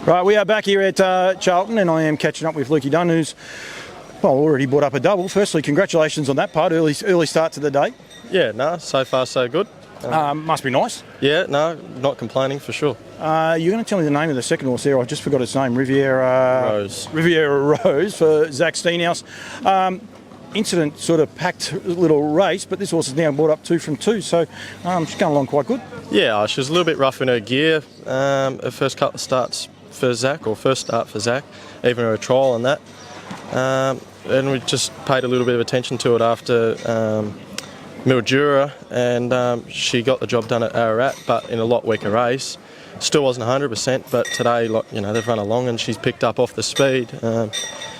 Right, we are back here at Charlton, and I am catching up with Luke Dunn, who's already brought up a double. Firstly, congratulations on that part, early start to the day. Yeah, no, so far so good. Must be nice. Yeah, no, not complaining for sure. You're going to tell me the name of the second horse there. I just forgot its name. Rivier Rose. Rivier Rose for Zach Steenhouse. Incident sort of packed little race, but this horse is now brought up 2 from 2, so she's going along quite good. Yeah, she was a little bit rough in her gear. Her first couple of starts for Zach, or first start for Zach, even her trial and that. And we just paid a little bit of attention to it after Mildura, and she got the job done at Ararat, but in a lot weaker race. Still wasn't 100%, but today, they've run along and she's picked up off the speed.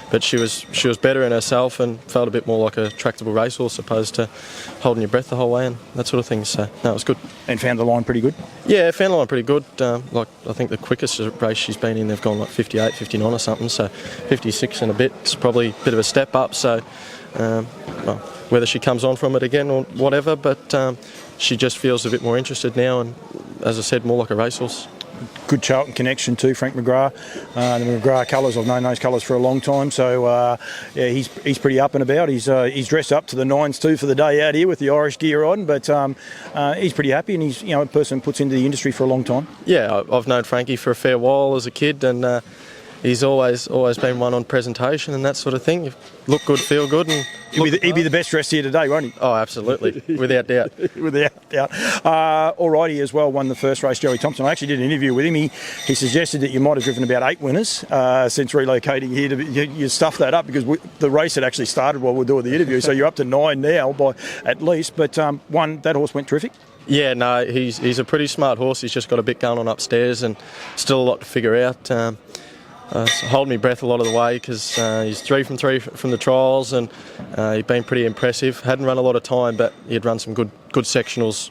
But she was better in herself and felt a bit more like a tractable racehorse, opposed to holding your breath the whole way and that sort of thing. So no, it was good. And found the line pretty good? Yeah, found the line pretty good. I think the quickest race she's been in, they've gone like 58, 59 or something. So 56 and a bit is probably a bit of a step up. So whether she comes on from it again or whatever, but she just feels a bit more interested now, and as I said, more like a racehorse. Good Charlton connection too, Frank McGrath. The McGrath colours, I've known those colours for a long time, so he's pretty up and about. He's dressed up to the nines too for the day out here with the Irish gear on, but he's pretty happy, and he's a person who puts into the industry for a long time. Yeah, I've known Frankie for a fair while as a kid, and he's always been one on presentation and that sort of thing. You look good, feel good, and he'd be the best dressed here today, won't he? Oh, absolutely, without doubt. Without doubt. Alrighty, as well, won the first race, Joey Thompson. I actually did an interview with him. He suggested that you might have driven about 8 winners since relocating here. You stuffed that up because the race had actually started while we were doing the interview, so you're up to 9 now by at least. But that horse went terrific. Yeah, no, he's a pretty smart horse. He's just got a bit going on upstairs and still a lot to figure out. Hold my breath a lot of the way because he's 3 from 3 from the trials, and he'd been pretty impressive. Hadn't run a lot of time, but he'd run some good sectionals.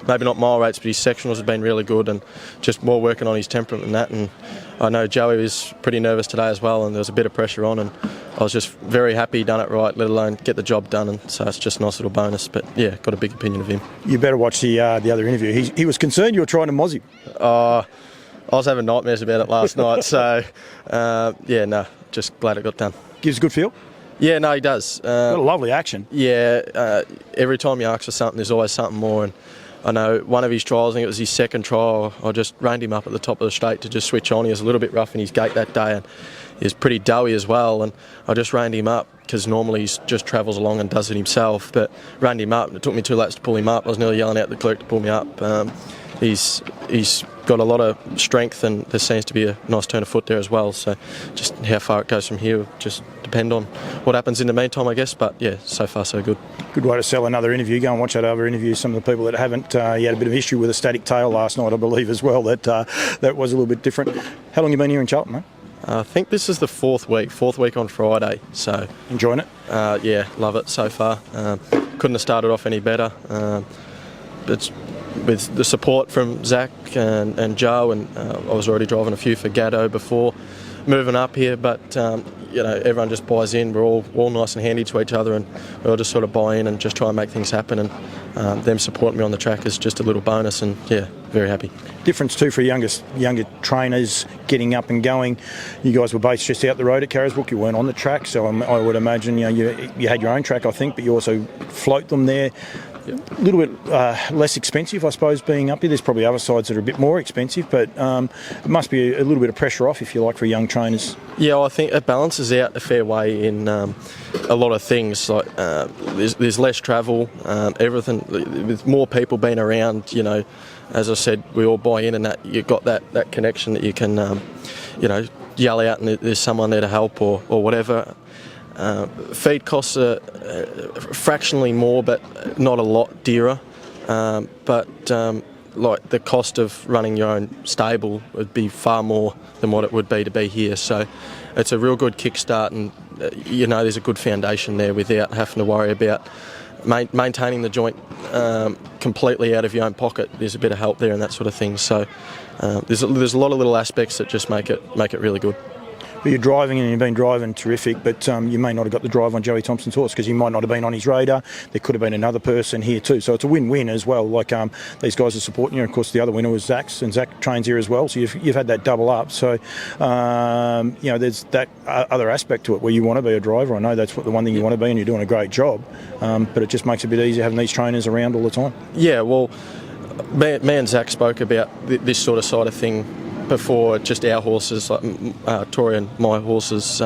Maybe not mile rates, but his sectionals have been really good, and just more working on his temperament and that. And I know Joey was pretty nervous today as well, and there was a bit of pressure on, and I was just very happy he done it right, let alone get the job done. And so it's just a nice little bonus. But yeah, got a big opinion of him. You better watch the other interview. He was concerned you were trying to moz him. I was having nightmares about it last night, so just glad it got done. Gives a good feel? Yeah, no, he does. What a lovely action. Yeah, every time you ask for something, there's always something more. And I know one of his trials, I think it was his second trial, I just reined him up at the top of the straight to just switch on. He was a little bit rough in his gait that day, and he was pretty doughy as well. And I just reined him up because normally he just travels along and does it himself. But reined him up, and it took me 2 laps to pull him up. I was nearly yelling at the clerk to pull me up. He's got a lot of strength, and there seems to be a nice turn of foot there as well. So just how far it goes from here will just depend on what happens in the meantime, I guess. But yeah, so far so good. Good way to sell another interview. Go and watch that other interview. Some of the people that haven't, you had a bit of issue with a static tail last night, I believe, as well. That was a little bit different. How long have you been here in Charlton, mate? I think this is the fourth week on Friday. So enjoying it? Yeah, love it so far. Couldn't have started off any better. It's with the support from Zach and Joe, and I was already driving a few for Gatto before moving up here, but everyone just buys in. We're all nice and handy to each other, and we all just sort of buy in and just try and make things happen, and them supporting me on the track is just a little bonus, and yeah, very happy. Difference too for younger trainers getting up and going. You guys were based just out the road at Carisbrook. You weren't on the track, so I would imagine you had your own track, I think, but you also float them there. A little bit less expensive, I suppose, being up here. There's probably other sides that are a bit more expensive, but it must be a little bit of pressure off, if you like, for young trainers. Yeah, I think it balances out a fair way in a lot of things. Like there's less travel, everything with more people being around. As I said, we all buy in, and that you've got that connection that you can, yell out, and there's someone there to help or whatever. Feed costs are fractionally more, but not a lot dearer. But like the cost of running your own stable would be far more than what it would be to be here. So it's a real good kickstart, and there's a good foundation there without having to worry about maintaining the joint completely out of your own pocket. There's a bit of help there and that sort of thing. So there's a lot of little aspects that just make it really good. But you're driving and you've been driving terrific, but you may not have got the drive on Joey Thompson's horse because he might not have been on his radar. There could have been another person here too. So it's a win-win as well. Like these guys are supporting you. And of course, the other winner was Zach's, and Zach trains here as well. So you've had that double up. So, there's that other aspect to it where you want to be a driver. I know that's the one thing you want to be, and you're doing a great job. But it just makes it a bit easier having these trainers around all the time. Yeah, well, me and Zach spoke about this sort of side of thing before. Just our horses, like Tori and my horses,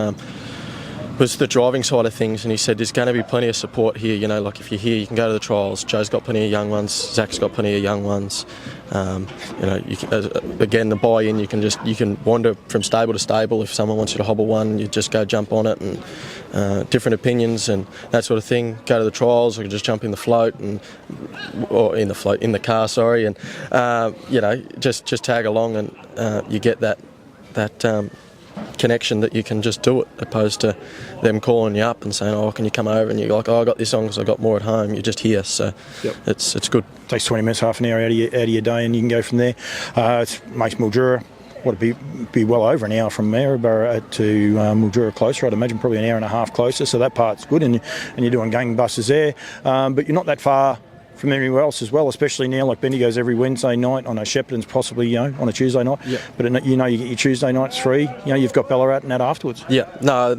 was the driving side of things, and he said there's going to be plenty of support here. You know, like if you're here, you can go to the trials. Joe's got plenty of young ones. Zach's got plenty of young ones. You can, again, the buy-in. You can wander from stable to stable. If someone wants you to hobble one, you just go jump on it, and different opinions and that sort of thing. Go to the trials, or you can just jump in the float or in the car. Sorry, and just tag along, and you get that connection that you can just do it, opposed to them calling you up and saying, "Oh, can you come over?" And you're like, "Oh, I got this on because I got more at home." You're just here, so it's good. It takes 20 minutes, half an hour out of your day, and you can go from there. It makes Mildura, be well over an hour from Maryborough to Mildura closer. I'd imagine probably an hour and a half closer. So that part's good, and you're doing gangbusters there. But you're not that far from anywhere else as well, especially now. Like Benny goes every Wednesday night. I know Shepparton's possibly on a Tuesday night. Yeah. But you get your Tuesday nights free. You've got Ballarat and that afterwards. Yeah, no,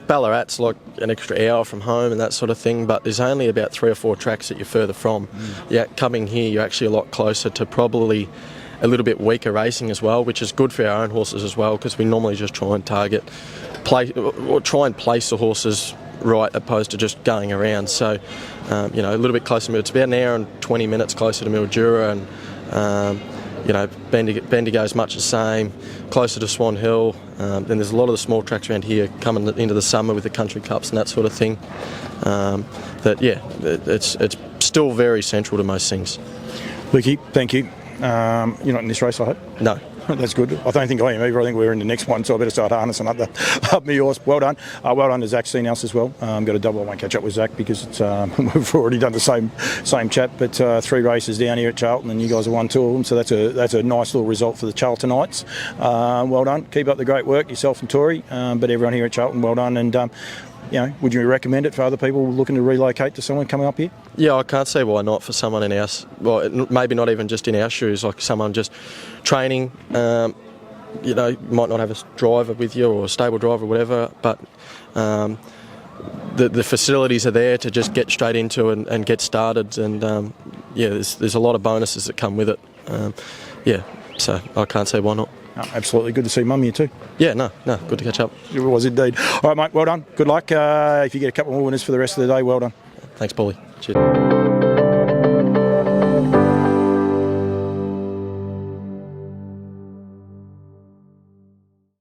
Ballarat's like an extra hour from home and that sort of thing. But there's only about 3 or 4 tracks that you're further from. Yeah, coming here, you're actually a lot closer to probably a little bit weaker racing as well, which is good for our own horses as well, because we normally just try and try and place the horses right, opposed to just going around. So, a little bit closer. It's about an hour and 20 minutes closer to Mildura, and Bendigo's much the same, closer to Swan Hill. Then there's a lot of the small tracks around here coming into the summer with the country cups and that sort of thing. It's still very central to most things. Lukey, thank you. You're not in this race, I hope? No. That's good. I don't think I am either. I think we're in the next one, so I better start harnessing up my horse. Well done. Well done to Zach Steenhouse as well. Got a double. I won't catch up with Zach because it's we've already done the same chat. But 3 races down here at Charlton, and you guys have won 2 of them, so that's a nice little result for the Charltonites. Well done. Keep up the great work, yourself and Tori. But everyone here at Charlton, well done. And would you recommend it for other people looking to relocate to someone coming up here? Yeah, I can't see why not for someone in our, maybe not even just in our shoes, like someone just training, might not have a driver with you or a stable driver or whatever, but the facilities are there to just get straight into and get started, and there's a lot of bonuses that come with it. So I can't see why not. Oh, absolutely. Good to see Mum here too. Yeah, no, good to catch up. It was indeed. All right, mate, well done. Good luck. If you get a couple more winners for the rest of the day, well done. Thanks, Paulie. Cheers.